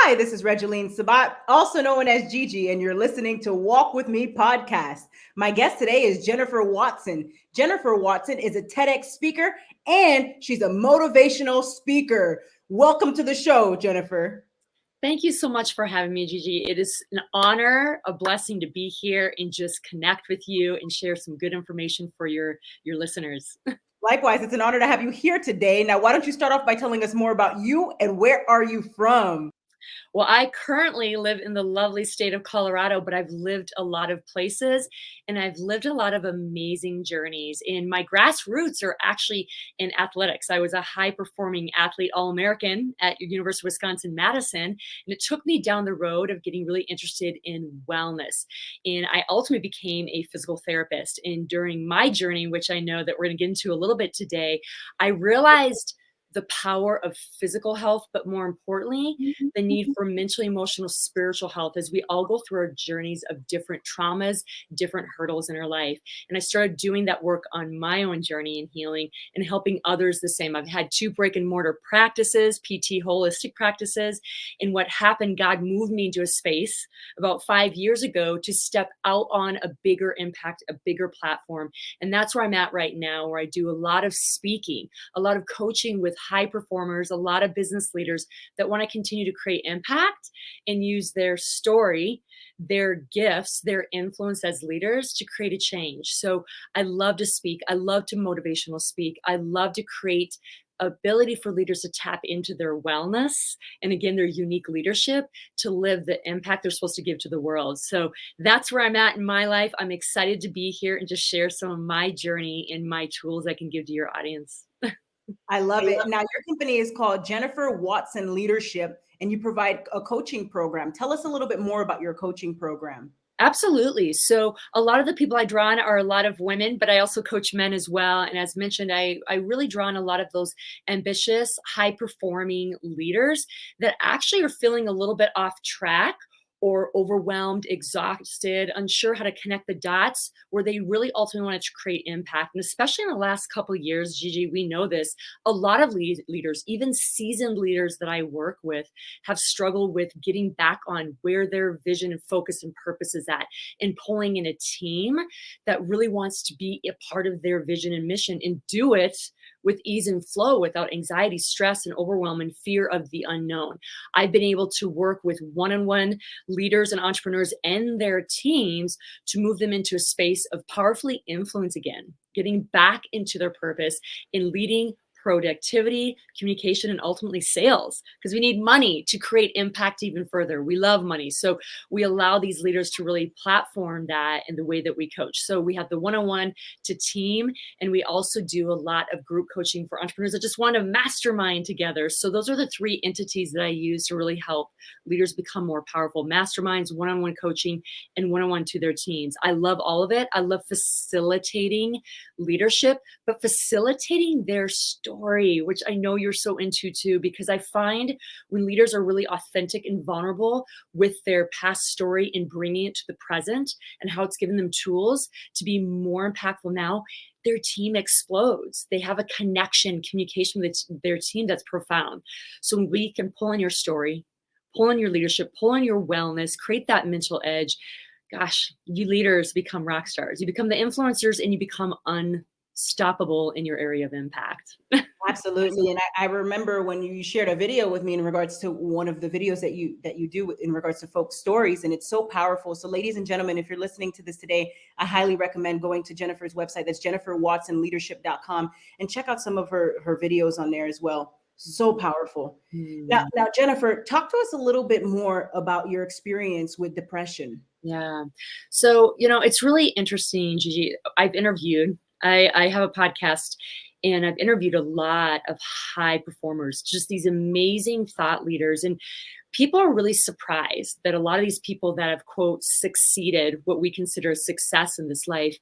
Hi, this is Regeline Sabat, also known as Gigi, and you're listening to Walk With Me podcast. My guest today is Jennifer Watson. Jennifer Watson is a Tedx speaker and she's a motivational speaker. Welcome to the show, Jennifer. Thank you so much for having me, Gigi. It is an honor, a blessing to be here and just connect with you and share some good information for your listeners. Likewise, it's an honor to have you here today. Now, why don't you start off by telling us more about you and where are you from? Well, I currently live in the lovely state of Colorado, but I've lived a lot of places and I've lived a lot of amazing journeys. And my grassroots are actually in athletics. I was a high performing athlete, All-American at University of Wisconsin-Madison. And it took me down the road of getting really interested in wellness. And I ultimately became a physical therapist. And during my journey, which I know that we're going to get into a little bit today, I realized the power of physical health, but more importantly, the need for mental, emotional, spiritual health as we all go through our journeys of different traumas, different hurdles in our life. And I started doing that work on my own journey in healing and helping others the same. I've had 2 brick and mortar practices, PT holistic practices. And what happened, God moved me into a space about 5 years ago to step out on a bigger impact, a bigger platform. And that's where I'm at right now, where I do a lot of speaking, a lot of coaching with high performers, a lot of business leaders that want to continue to create impact and use their story, their gifts, their influence as leaders to create a change. So I love to speak. I love to motivational speak. I love to create ability for leaders to tap into their wellness and again, their unique leadership to live the impact they're supposed to give to the world. So that's where I'm at in my life. I'm excited to be here and just share some of my journey and my tools I can give to your audience. I love it. Now, your company is called Jennifer Watson Leadership, and you provide a coaching program. Tell us a little bit more about your coaching program. Absolutely. So a lot of the people I draw on are a lot of women, but I also coach men as well. And as mentioned, I really draw on a lot of those ambitious, high performing leaders that actually are feeling a little bit off track or overwhelmed, exhausted, unsure how to connect the dots, where they really ultimately wanted to create impact. And especially in the last couple of years, Gigi, we know this, a lot of leaders, even seasoned leaders that I work with, have struggled with getting back on where their vision and focus and purpose is at, and pulling in a team that really wants to be a part of their vision and mission and do it with ease and flow without anxiety, stress, and overwhelm and fear of the unknown. I've been able to work with one-on-one leaders and entrepreneurs and their teams to move them into a space of powerfully influence again, getting back into their purpose in leading productivity, communication, and ultimately sales, because we need money to create impact even further. We love money. So we allow these leaders to really platform that in the way that we coach. So we have the one-on-one to team, and we also do a lot of group coaching for entrepreneurs that just want to mastermind together. So those are the 3 entities that I use to really help leaders become more powerful: masterminds, one-on-one coaching, and one-on-one to their teams. I love all of it. I love facilitating leadership, but facilitating their story, which I know you're so into too, because I find when leaders are really authentic and vulnerable with their past story and bringing it to the present and how it's given them tools to be more impactful now, their team explodes. They have a connection, communication with their team that's profound. So we can pull on your story, pull on your leadership, pull on your wellness, create that mental edge. Gosh, you leaders become rock stars. You become the influencers and you become unstoppable in your area of impact. Absolutely. And I remember when you shared a video with me in regards to one of the videos that you do in regards to folk stories, and it's so powerful. So ladies and gentlemen, if you're listening to this today, I highly recommend going to Jennifer's website. That's jenniferwatsonleadership.com, and check out some of her videos on there as well. So powerful. Now, Jennifer, talk to us a little bit more about your experience with depression. Yeah. So, it's really interesting, Gigi. I have a podcast, and I've interviewed a lot of high performers, just these amazing thought leaders. And people are really surprised that a lot of these people that have, quote, succeeded, what we consider a success in this life,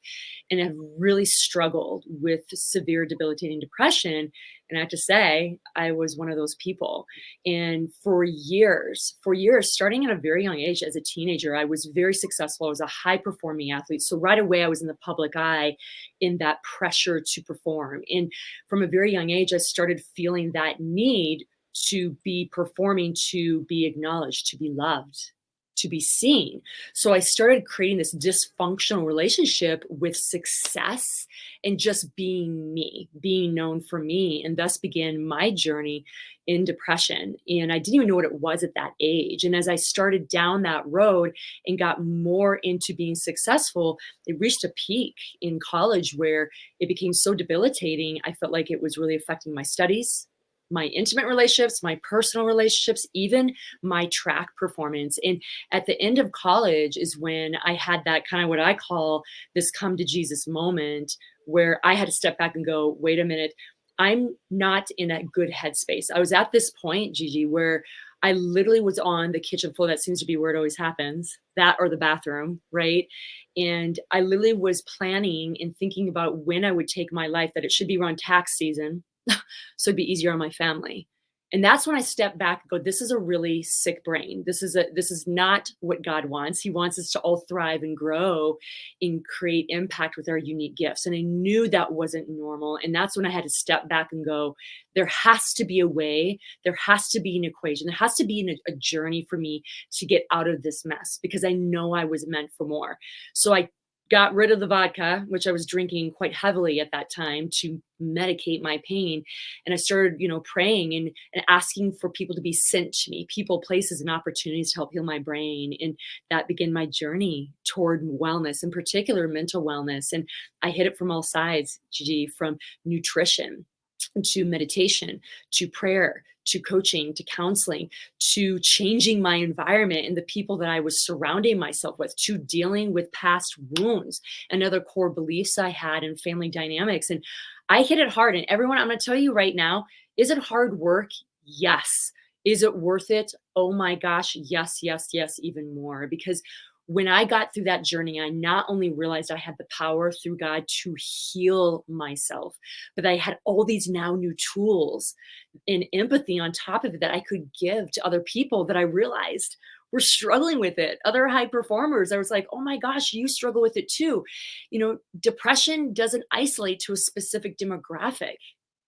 and have really struggled with severe debilitating depression. And I have to say, I was one of those people. And for years, starting at a very young age as a teenager, I was very successful. I was a high performing athlete. So right away, I was in the public eye in that pressure to perform. And from a very young age, I started feeling that need to be performing, to be acknowledged, to be loved, to be seen. So I started creating this dysfunctional relationship with success and just being me, being known for me. And thus began my journey in depression. And I didn't even know what it was at that age. And as I started down that road and got more into being successful, it reached a peak in college where it became so debilitating. I felt like it was really affecting my studies, my intimate relationships, my personal relationships, even my track performance. And at the end of college is when I had that kind of what I call this come to Jesus moment where I had to step back and go, wait a minute, I'm not in a good headspace. I was at this point, Gigi, where I literally was on the kitchen floor. That seems to be where it always happens, that or the bathroom, right? And I literally was planning and thinking about when I would take my life, that it should be around tax season. So it'd be easier on my family. And that's when I stepped back and go, this is a really sick brain. This is not what God wants. He wants us to all thrive and grow and create impact with our unique gifts. And I knew that wasn't normal. And that's when I had to step back and go, there has to be a way, there has to be an equation, there has to be a journey for me to get out of this mess, because I know I was meant for more. So I got rid of the vodka, which I was drinking quite heavily at that time to medicate my pain. And I started, praying and asking for people to be sent to me, people, places, and opportunities to help heal my brain. And that began my journey toward wellness, in particular mental wellness. And I hit it from all sides, Gigi, from nutrition to meditation, to prayer, to coaching, to counseling, to changing my environment and the people that I was surrounding myself with, to dealing with past wounds and other core beliefs I had in family dynamics. And I hit it hard. And everyone, I'm going to tell you right now, is it hard work? Yes. Is it worth it? Oh my gosh. Yes, yes, yes, even more. Because when I got through that journey, I not only realized I had the power through God to heal myself, but I had all these now new tools and empathy on top of it that I could give to other people that I realized were struggling with it. Other high performers, I was like, oh my gosh, you struggle with it too. Depression doesn't isolate to a specific demographic,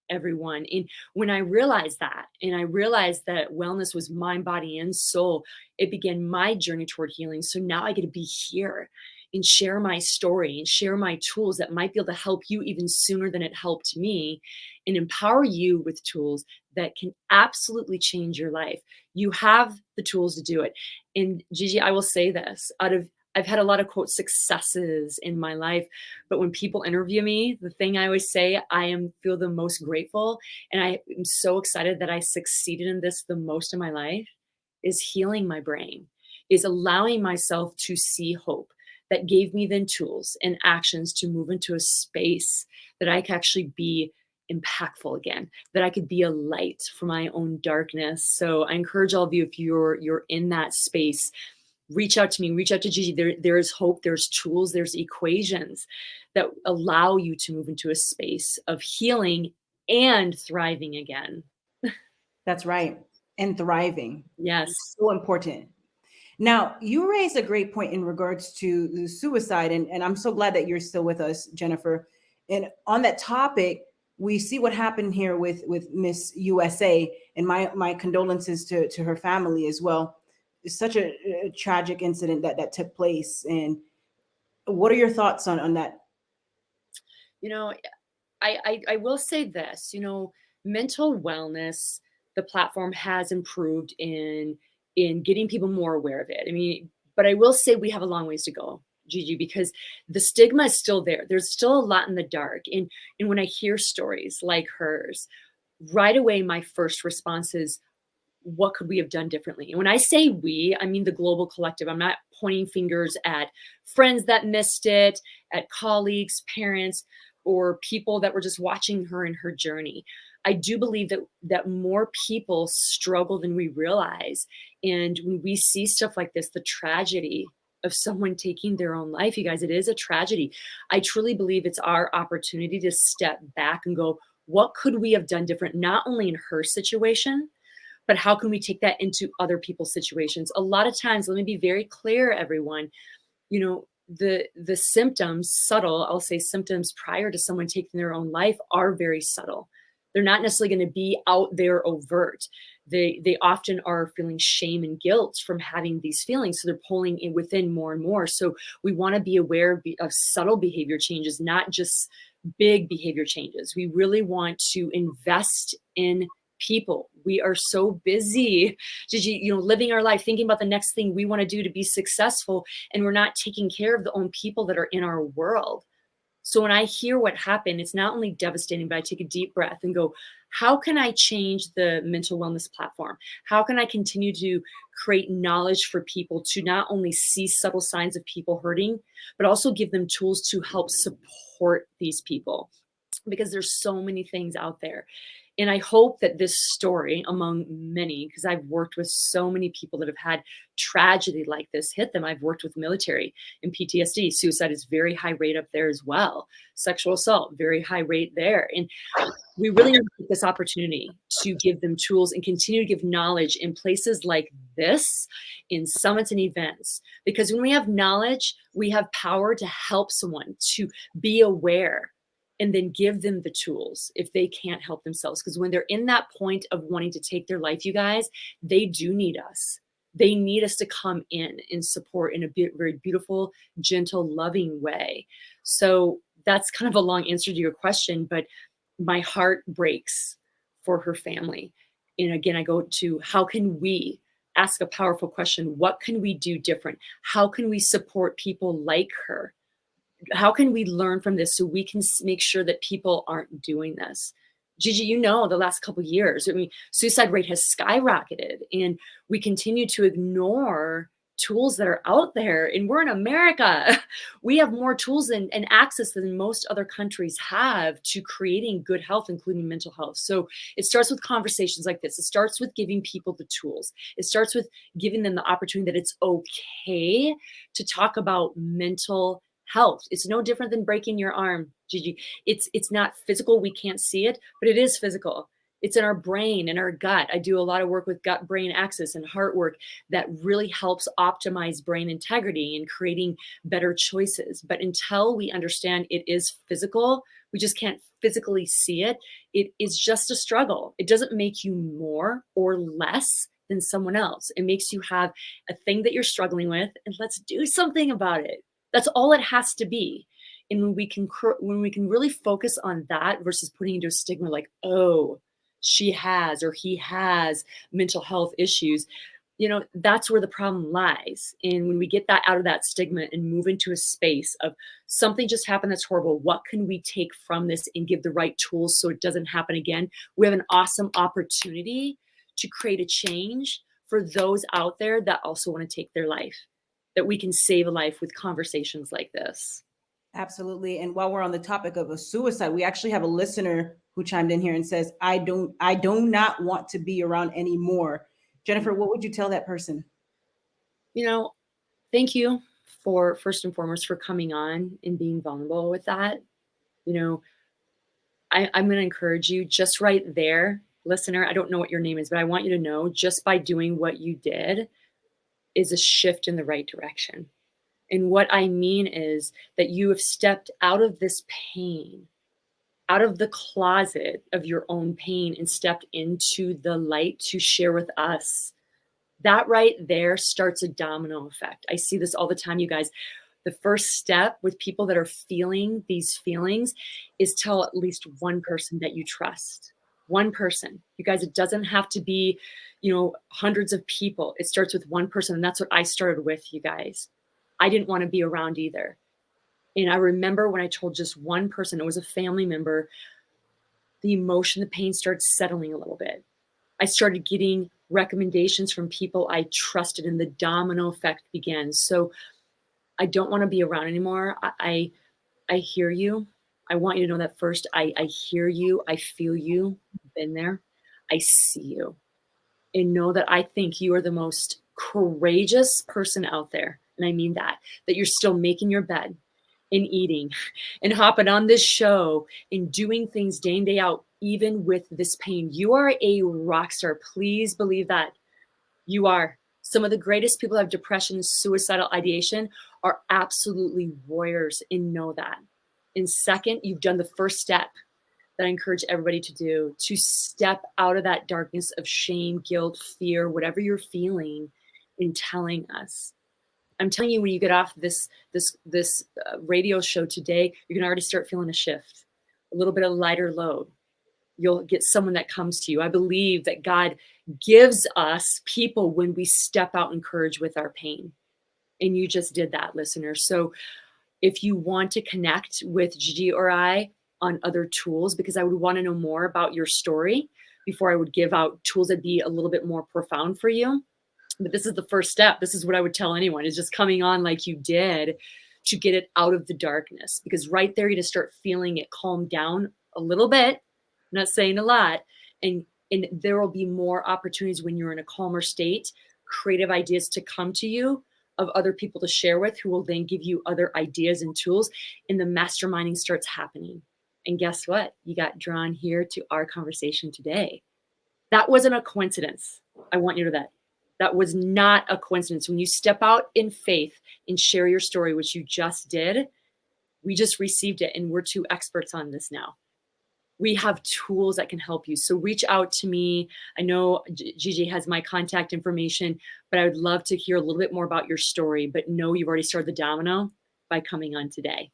everyone. And when I realized that, and I realized that wellness was mind, body, and soul, it began my journey toward healing. So now I get to be here and share my story and share my tools that might be able to help you even sooner than it helped me, and empower you with tools that can absolutely change your life. You have the tools to do it. And Gigi, I will say this, I've had a lot of quote successes in my life, but when people interview me, the thing I always say, feel the most grateful, and I am so excited that I succeeded in this the most in my life, is healing my brain, is allowing myself to see hope. That gave me then tools and actions to move into a space that I could actually be impactful again, that I could be a light for my own darkness. So I encourage all of you, if you're in that space, reach out to me, reach out to Gigi. There is hope, there's tools, there's equations that allow you to move into a space of healing and thriving again. That's right. And thriving. Yes. It's so important. Now, you raised a great point in regards to the suicide, and I'm so glad that you're still with us, Jennifer. And on that topic, we see what happened here with Miss USA, and my condolences to her family as well. It's such a tragic incident that took place. And what are your thoughts on that? You know, I will say this, mental wellness, the platform has improved in getting people more aware of it. I mean, but I will say we have a long ways to go, Gigi, because the stigma is still there. There's still a lot in the dark. And when I hear stories like hers, right away my first response is, what could we have done differently? And when I say we, I mean the global collective. I'm not pointing fingers at friends that missed it, at colleagues, parents, or people that were just watching her in her journey. I do believe that more people struggle than we realize. And when we see stuff like this, the tragedy of someone taking their own life, you guys, it is a tragedy. I truly believe it's our opportunity to step back and go, what could we have done different? Not only in her situation, but how can we take that into other people's situations? A lot of times, let me be very clear, everyone, the symptoms, subtle, I'll say symptoms prior to someone taking their own life, are very subtle. They're not necessarily going to be out there overt. They often are feeling shame and guilt from having these feelings, so they're pulling in within more and more. So we want to be aware of subtle behavior changes, not just big behavior changes. We really want to invest in people. We are so busy, living our life, thinking about the next thing we want to do to be successful, and we're not taking care of the own people that are in our world. So when I hear what happened, it's not only devastating, but I take a deep breath and go, how can I change the mental wellness platform? How can I continue to create knowledge for people to not only see subtle signs of people hurting, but also give them tools to help support these people? Because there's so many things out there. And I hope that this story, among many, because I've worked with so many people that have had tragedy like this hit them. I've worked with military and PTSD. Suicide is very high rate up there as well. Sexual assault, very high rate there. And we really need to take this opportunity to give them tools and continue to give knowledge in places like this, in summits and events. Because when we have knowledge, we have power to help someone to be aware and then give them the tools if they can't help themselves. Because when they're in that point of wanting to take their life, you guys, they do need us. They need us to come in and support in a very beautiful, gentle, loving way. So that's kind of a long answer to your question, but my heart breaks for her family. And again, I go to how can we ask a powerful question? What can we do different? How can we support people like her? How can we learn from this so we can make sure that people aren't doing this? Gigi, the last couple of years, I mean, suicide rate has skyrocketed, and we continue to ignore tools that are out there. And we're in America. We have more tools and access than most other countries have to creating good health, including mental health. So it starts with conversations like this. It starts with giving people the tools. It starts with giving them the opportunity that it's okay to talk about mental health. It's no different than breaking your arm, Gigi. It's not physical. We can't see it, but it is physical. It's in our brain and our gut. I do a lot of work with gut brain axis and heart work that really helps optimize brain integrity and creating better choices. But until we understand it is physical, we just can't physically see it. It is just a struggle. It doesn't make you more or less than someone else. It makes you have a thing that you're struggling with, and let's do something about it. That's all it has to be. And when we can really focus on that versus putting into a stigma like, oh, she has or he has mental health issues, that's where the problem lies. And when we get that out of that stigma and move into a space of something just happened that's horrible, what can we take from this and give the right tools so it doesn't happen again? We have an awesome opportunity to create a change for those out there that also want to take their life, that we can save a life with conversations like this. Absolutely. And while we're on the topic of a suicide, we actually have a listener who chimed in here and says, I do not want to be around anymore. Jennifer, what would you tell that person? Thank you for first and foremost for coming on and being vulnerable with that. I'm going to encourage you just right there, listener. I don't know what your name is, but I want you to know just by doing what you did is a shift in the right direction. And what I mean is that you have stepped out of this pain, out of the closet of your own pain, and stepped into the light to share with us. That right there starts a domino effect. I see this all the time, you guys. The first step with people that are feeling these feelings is tell at least one person that you trust. One person. You guys, it doesn't have to be, hundreds of people. It starts with one person. And that's what I started with, you guys. I didn't want to be around either. And I remember when I told just one person, it was a family member, the emotion, the pain started settling a little bit. I started getting recommendations from people I trusted, and the domino effect began. So I don't want to be around anymore. I hear you. I want you to know that first. I hear you. I feel you. I've been there. I see you. And know that I think you are the most courageous person out there. And I mean that you're still making your bed and eating and hopping on this show and doing things day in, day out, even with this pain. You are a rock star. Please believe that. You are. Some of the greatest people who have depression, suicidal ideation are absolutely warriors, and know that. And second, you've done the first step. that I encourage everybody to do, to step out of that darkness of shame, guilt, fear, whatever you're feeling in telling us. I'm telling you, when you get off this radio show today, you're gonna already start feeling a shift, a little bit of lighter load. You'll get someone that comes to you. I believe that God gives us people when we step out in courage with our pain. And you just did that, listeners. So if you want to connect with Gigi or I on other tools, because I would want to know more about your story before I would give out tools that'd be a little bit more profound for you. But this is the first step. This is what I would tell anyone, is just coming on like you did to get it out of the darkness. Because right there, you just start feeling it calm down a little bit. I'm not saying a lot. And there will be more opportunities when you're in a calmer state, creative ideas to come to you, of other people to share with, who will then give you other ideas and tools. And the masterminding starts happening. And guess what? You got drawn here to our conversation today. That wasn't a coincidence. I want you to know that. That was not a coincidence. When you step out in faith and share your story, which you just did, we just received it, and we're two experts on this now. We have tools that can help you. So reach out to me. I know Gigi has my contact information, but I would love to hear a little bit more about your story. But know you've already started the domino by coming on today.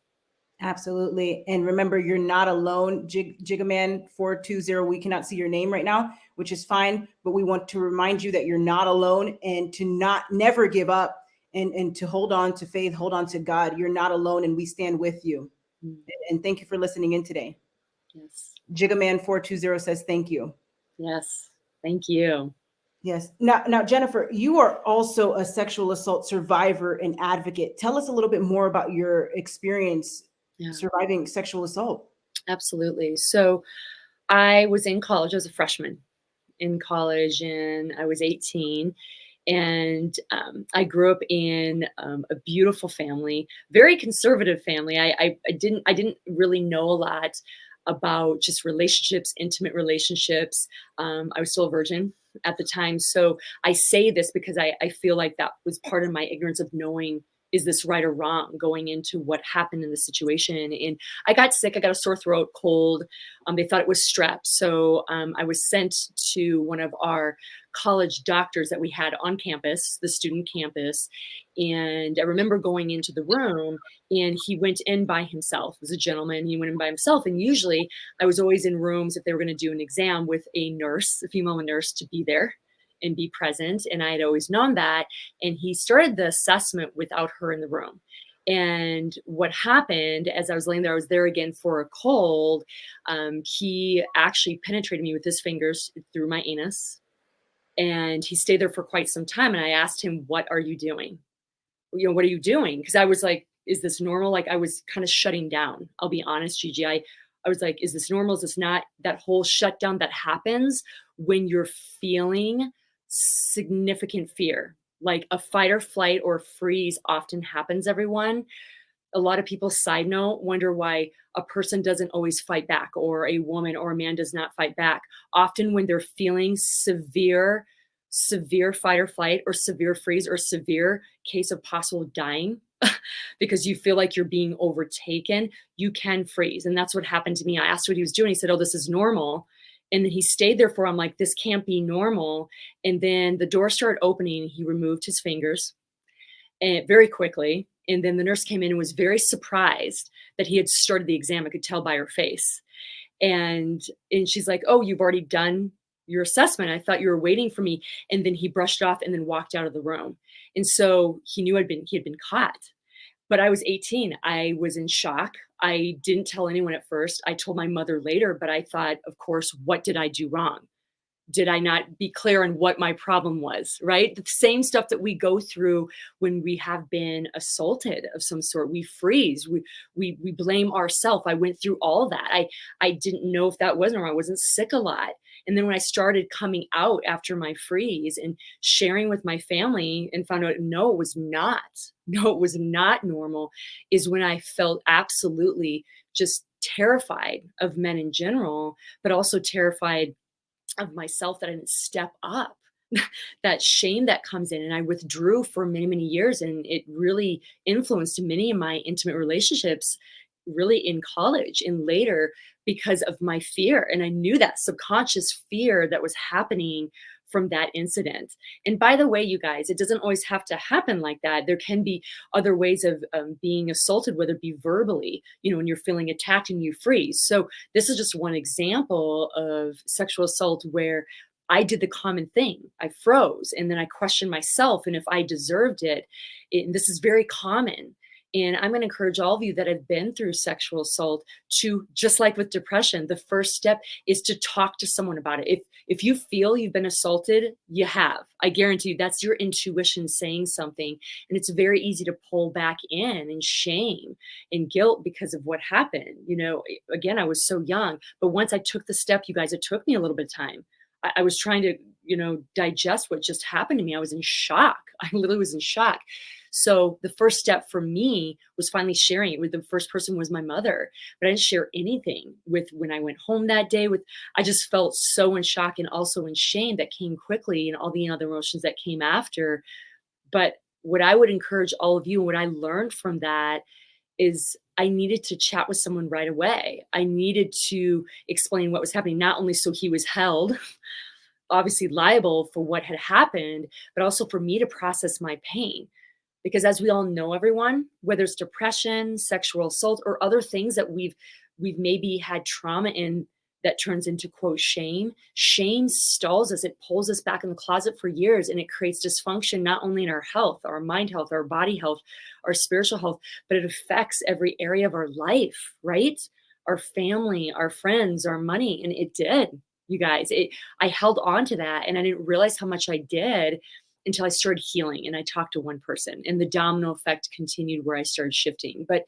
Absolutely. And remember, you're not alone. Jigaman 420, we cannot see your name right now, which is fine. But we want to remind you that you're not alone, and to never give up, and to hold on to faith, hold on to God. You're not alone, and we stand with you. And thank you for listening in today. Yes. Jigaman 420 says thank you. Yes. Thank you. Yes. Now, Jennifer, you are also a sexual assault survivor and advocate. Tell us a little bit more about your experience surviving sexual assault. Absolutely. So I was in college. I was a freshman in college, and I was 18. And I grew up in a beautiful family, very conservative family. I didn't really know a lot about just relationships, intimate relationships. I was still a virgin at the time. So I say this because I feel like that was part of my ignorance of knowing, is this right or wrong, going into what happened in the situation. And I got sick. I got a sore throat, cold. They thought it was strep. So I was sent to one of our college doctors that we had on campus, the student campus. And I remember going into the room, and he went in by himself. He was a gentleman. He went in by himself. And usually I was always in rooms, if they were going to do an exam, with a nurse, a female nurse, to be there and be present. And I had always known that. And he started the assessment without her in the room. And what happened, as I was laying there, I was there again for a cold. He actually penetrated me with his fingers through my anus. And he stayed there for quite some time. And I asked him, "What are you doing? What are you doing?" Because I was like, is this normal? Like, I was kind of shutting down. I'll be honest, Gigi. I was like, is this normal? Is this not? That whole shutdown that happens when you're feeling significant fear, like a fight or flight or freeze often happens, everyone. A lot of people, side note, wonder why a person doesn't always fight back, or a woman or a man does not fight back. Often when they're feeling severe fight or flight, or severe freeze, or severe case of possible dying, because you feel like you're being overtaken, you can freeze. And that's what happened to me. I asked what he was doing. He said, "Oh, this is normal." And then he stayed there for, I'm like, this can't be normal. And then the door started opening. He removed his fingers, and very quickly. And then the nurse came in and was very surprised that he had started the exam. I could tell by her face. And she's like, "Oh, you've already done your assessment. I thought you were waiting for me." And then he brushed it off and then walked out of the room. And so he knew he had been caught. But I was 18. I was in shock. I didn't tell anyone at first. I told my mother later, but I thought, of course, what did I do wrong? Did I not be clear on what my problem was, right? The same stuff that we go through when we have been assaulted of some sort. We freeze, we blame ourselves. I went through all that. I didn't know if that wasn't wrong. I wasn't sick a lot. And then when I started coming out after my freeze and sharing with my family and found out, no, it was not normal, is when I felt absolutely just terrified of men in general, but also terrified of myself, that I didn't step up. That shame that comes in, and I withdrew for many, many years, and it really influenced many of my intimate relationships, really in college and later because of my fear. And I knew that subconscious fear that was happening from that incident. And by the way, you guys, it doesn't always have to happen like that. There can be other ways of being assaulted, whether it be verbally, when you're feeling attacked and you freeze. So this is just one example of sexual assault where I did the common thing. I froze and then I questioned myself and if I deserved it. And this is very common. And I'm going to encourage all of you that have been through sexual assault to, just like with depression, the first step is to talk to someone about it. If you feel you've been assaulted, you have. I guarantee you that's your intuition saying something. And it's very easy to pull back in shame and guilt because of what happened. Again, I was so young, but once I took the step, you guys, it took me a little bit of time. I was trying to, digest what just happened to me. I was in shock. I literally was in shock. So the first step for me was finally sharing it with the first person was my mother, but I didn't share anything with when I went home that day I just felt so in shock and also in shame that came quickly and all the other emotions that came after. But what I would encourage all of you, and what I learned from that is I needed to chat with someone right away. I needed to explain what was happening, not only so he was held, obviously liable for what had happened, but also for me to process my pain. Because as we all know, everyone, whether it's depression, sexual assault, or other things that we've maybe had trauma in that turns into quote shame stalls us. It pulls us back in the closet for years and it creates dysfunction, not only in our health, our mind health, our body health, our spiritual health, but it affects every area of our life, right? Our family, our friends, our money. And it did, you guys. I held on to that and I didn't realize how much I did until I started healing and I talked to one person and the domino effect continued where I started shifting. But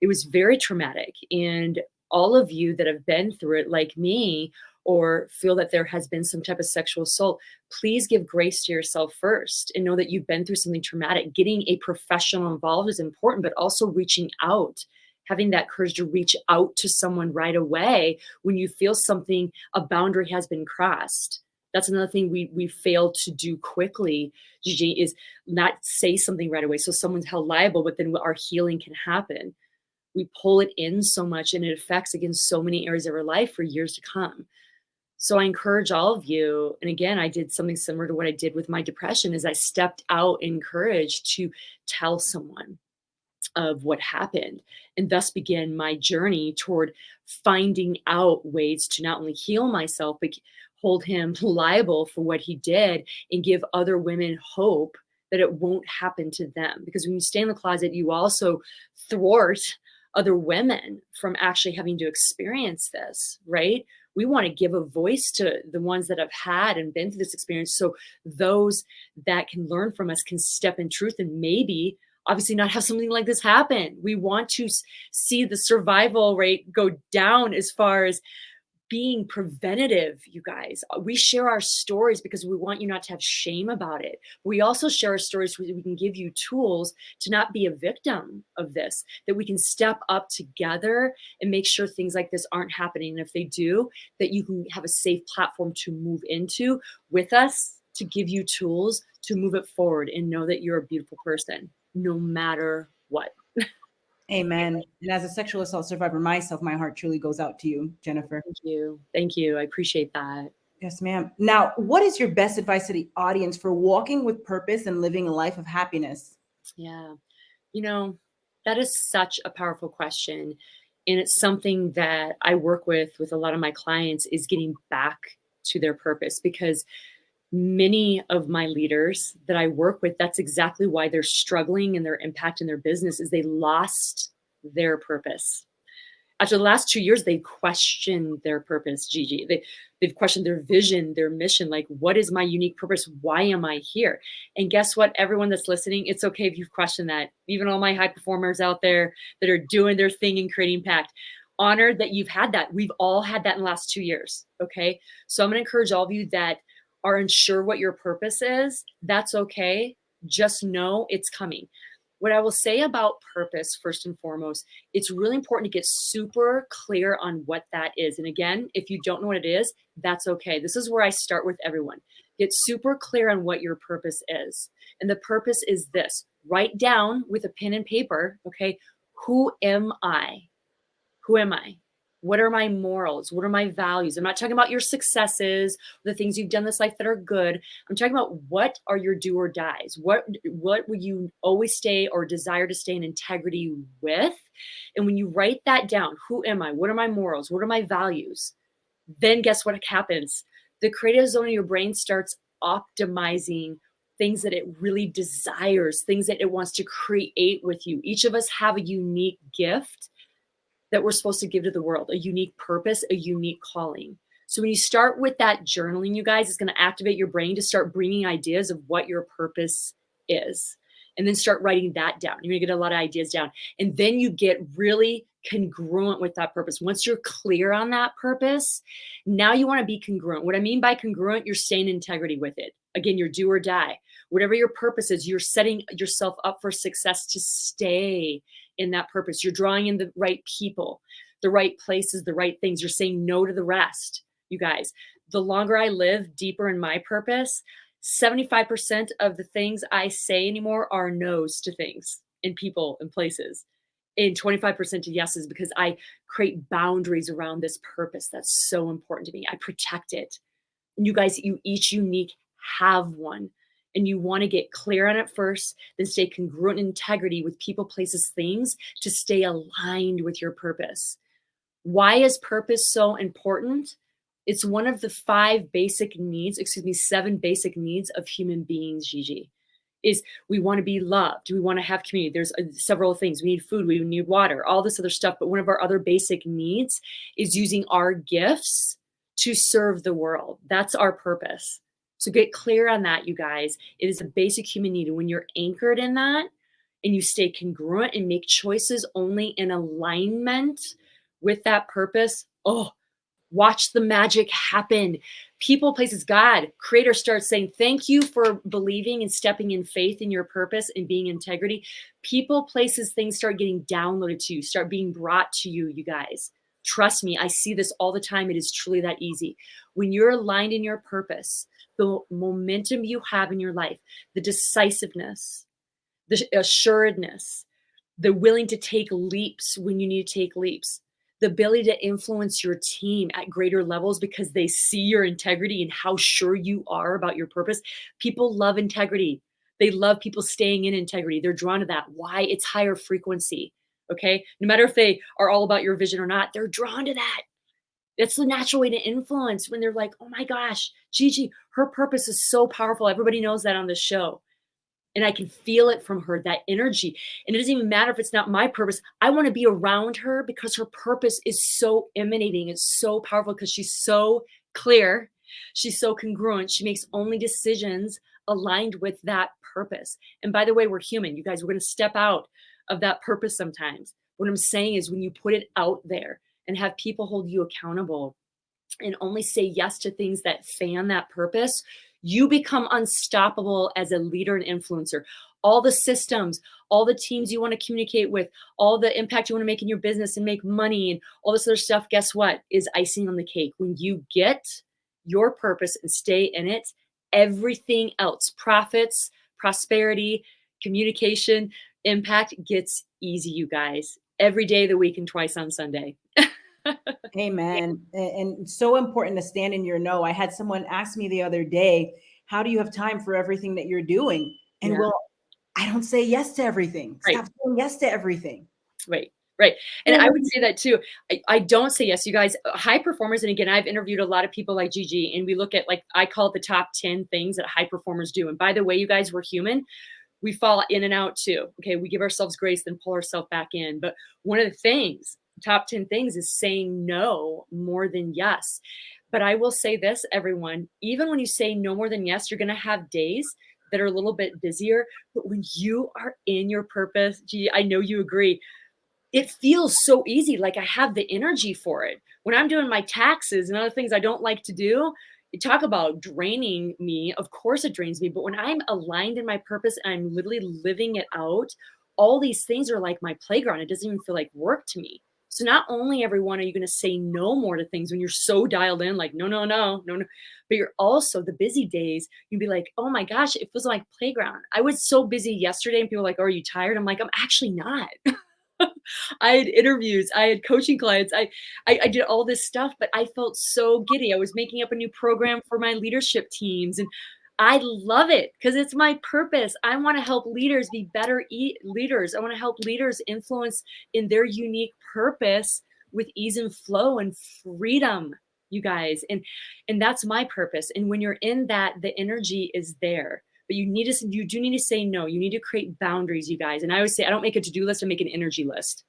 it was very traumatic. And all of you that have been through it like me or feel that there has been some type of sexual assault, please give grace to yourself first and know that you've been through something traumatic. Getting a professional involved is important, but also reaching out, having that courage to reach out to someone right away when you feel something, a boundary has been crossed. That's another thing we fail to do quickly, Gigi, is not say something right away. So someone's held liable, but then our healing can happen. We pull it in so much and it affects, again, so many areas of our life for years to come. So I encourage all of you, and again, I did something similar to what I did with my depression, is I stepped out in courage to tell someone of what happened and thus began my journey toward finding out ways to not only heal myself, but hold him liable for what he did and give other women hope that it won't happen to them. Because when you stay in the closet, you also thwart other women from actually having to experience this, right? We want to give a voice to the ones that have had and been through this experience so those that can learn from us can step in truth and maybe obviously not have something like this happen. We want to see the survival rate go down as far as being preventative, you guys. We share our stories because we want you not to have shame about it. We also share our stories so we can give you tools to not be a victim of this, that we can step up together and make sure things like this aren't happening. And if they do, that you can have a safe platform to move into with us to give you tools to move it forward and know that you're a beautiful person, no matter what. Amen. And as a sexual assault survivor myself, my heart truly goes out to you, Jennifer. Thank you. Thank you. I appreciate that. Yes, ma'am. Now, what is your best advice to the audience for walking with purpose and living a life of happiness? Yeah. That is such a powerful question. And it's something that I work with a lot of my clients is getting back to their purpose, because many of my leaders that I work with, that's exactly why they're struggling and their impact in their business is they lost their purpose. After the last 2 years, they questioned their purpose, Gigi. They've questioned their vision, their mission. Like, what is my unique purpose? Why am I here? And guess what? Everyone that's listening, it's okay if you've questioned that. Even all my high performers out there that are doing their thing and creating impact. Honored that you've had that. We've all had that in the last 2 years. Okay. So I'm going to encourage all of you that are unsure what your purpose is. That's okay. Just know it's coming. What I will say about purpose, first and foremost, it's really important to get super clear on what that is. And again, if you don't know what it is, that's okay. This is where I start with everyone. Get super clear on what your purpose is. And the purpose is this. Write down with a pen and paper, okay, who am I? Who am I? What are my morals? What are my values? I'm not talking about your successes, the things you've done in this life that are good. I'm talking about what are your do or dies? What would you always stay or desire to stay in integrity with? And when you write that down, who am I? What are my morals? What are my values? Then guess what happens? The creative zone of your brain starts optimizing things that it really desires, things that it wants to create with you. Each of us have a unique gift that we're supposed to give to the world, a unique purpose, a unique calling. So when you start with that journaling, you guys, it's going to activate your brain to start bringing ideas of what your purpose is. And then start writing that down. You're going to get a lot of ideas down. And then you get really congruent with that purpose. Once you're clear on that purpose, now you want to be congruent. What I mean by congruent, you're staying in integrity with it. Again, you're do or die. Whatever your purpose is, you're setting yourself up for success to stay in that purpose. You're drawing in the right people, the right places, the right things. You're saying no to the rest, you guys. The longer I live deeper in my purpose, 75% of the things I say anymore are no's to things and people and places. And 25% to yeses, because I create boundaries around this purpose that's so important to me. I protect it. And you guys, you each unique have one. And you want to get clear on it first, then stay congruent in integrity with people, places, things to stay aligned with your purpose. Why is purpose so important? It's one of the 7 basic needs of human beings, Gigi. Is we want to be loved. We want to have community. There's several things. We need food. We need water, all this other stuff. But one of our other basic needs is using our gifts to serve the world. That's our purpose. So get clear on that, you guys. It is a basic human need. And when you're anchored in that and you stay congruent and make choices only in alignment with that purpose, oh, watch the magic happen. People, places, God, creator starts saying, thank you for believing and stepping in faith in your purpose and being integrity. People, places, things start getting downloaded to you, start being brought to you, you guys. Trust me, I see this all the time. It is truly that easy. When you're aligned in your purpose, the momentum you have in your life, the decisiveness, the assuredness, the willing to take leaps when you need to take leaps, the ability to influence your team at greater levels because they see your integrity and how sure you are about your purpose. People love integrity. They love people staying in integrity. They're drawn to that. Why? It's higher frequency. Okay. No matter if they are all about your vision or not, they're drawn to that. That's the natural way to influence when they're like, oh my gosh, Gigi, her purpose is so powerful. Everybody knows that on this show. And I can feel it from her, that energy. And it doesn't even matter if it's not my purpose. I want to be around her because her purpose is so emanating. It's so powerful because she's so clear. She's so congruent. She makes only decisions aligned with that purpose. And by the way, we're human. You guys, we're going to step out of that purpose sometimes. What I'm saying is when you put it out there and have people hold you accountable and only say yes to things that fan that purpose, you become unstoppable as a leader and influencer. All the systems, all the teams you want to communicate with, all the impact you want to make in your business and make money and all this other stuff, guess what? Is icing on the cake. When you get your purpose and stay in it, everything else, profits, prosperity, communication, impact gets easy, you guys. Every day of the week and twice on Sunday. Amen. And so important to stand in your no. I had someone ask me the other day, how do you have time for everything that you're doing? And Yeah. well, I don't say yes to everything. Right. Stop saying yes to everything. Right. And I would say that too. I don't say yes, you guys. High performers, and again, I've interviewed a lot of people like Gigi, and we look at, like, I call it the top 10 things that high performers do. And by the way, you guys, we're human. We fall in and out too. Okay. We give ourselves grace, then pull ourselves back in. But one of the things, top 10 things, is saying no more than yes. But I will say this, everyone, even when you say no more than yes, you're going to have days that are a little bit busier. But when you are in your purpose, gee, I know you agree, it feels so easy. Like I have the energy for it. When I'm doing my taxes and other things I don't like to do, you talk about draining me. Of course it drains me. But when I'm aligned in my purpose and I'm literally living it out, all these things are like my playground. It doesn't even feel like work to me. So not only, everyone, are you going to say no more to things when you're so dialed in, like, no, but you're also, the busy days, you'd be like, oh my gosh, it feels like playground. I was so busy yesterday and people were like, oh, are you tired? I'm like, I'm actually not. I had interviews, I had coaching clients, I did all this stuff, but I felt so giddy. I was making up a new program for my leadership teams, and I love it because it's my purpose. I want to help leaders be better leaders. I want to help leaders influence in their unique purpose with ease and flow and freedom, you guys. And that's my purpose. And when you're in that, the energy is there. But you do need to say no. You need to create boundaries, you guys. And I always say, I don't make a to-do list, I make an energy list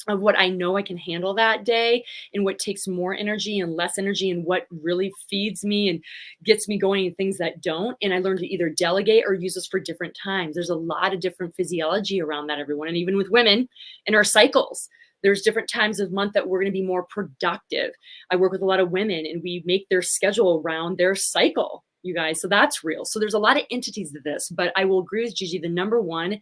of what I know I can handle that day and what takes more energy and less energy and what really feeds me and gets me going and things that don't. And I learned to either delegate or use this for different times. There's a lot of different physiology around that, everyone. And even with women in our cycles, there's different times of month that we're going to be more productive. I work with a lot of women and we make their schedule around their cycle, you guys. So that's real. So there's a lot of entities to this, but I will agree with Gigi. The number one,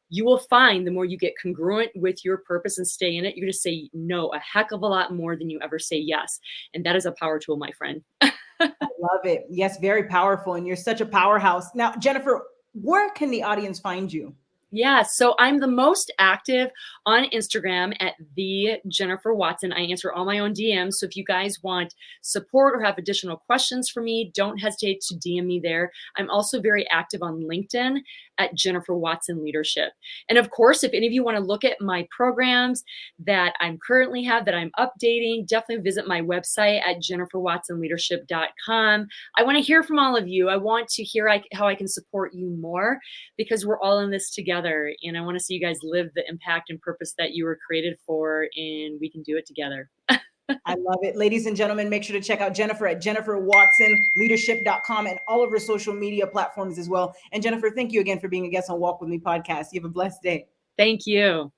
you will find the more you get congruent with your purpose and stay in it, you're going to say no a heck of a lot more than you ever say yes. And that is a power tool, my friend. I love it. Yes, very powerful. And you're such a powerhouse. Now, Jennifer, where can the audience find you? Yeah, so I'm the most active on Instagram at the Jennifer Watson. I answer all my own DMs. So if you guys want support or have additional questions for me, don't hesitate to DM me there. I'm also very active on LinkedIn at Jennifer Watson Leadership. And of course, if any of you want to look at my programs that I'm currently have that I'm updating, definitely visit my website at jenniferwatsonleadership.com. I want to hear from all of you. I want to hear how I can support you more because we're all in this together. And I want to see you guys live the impact and purpose that you were created for, and we can do it together. I love it. Ladies and gentlemen, make sure to check out Jennifer at jenniferwatsonleadership.com and all of her social media platforms as well. And Jennifer, thank you again for being a guest on Walk With Me podcast. You have a blessed day. Thank you.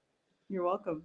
You're welcome.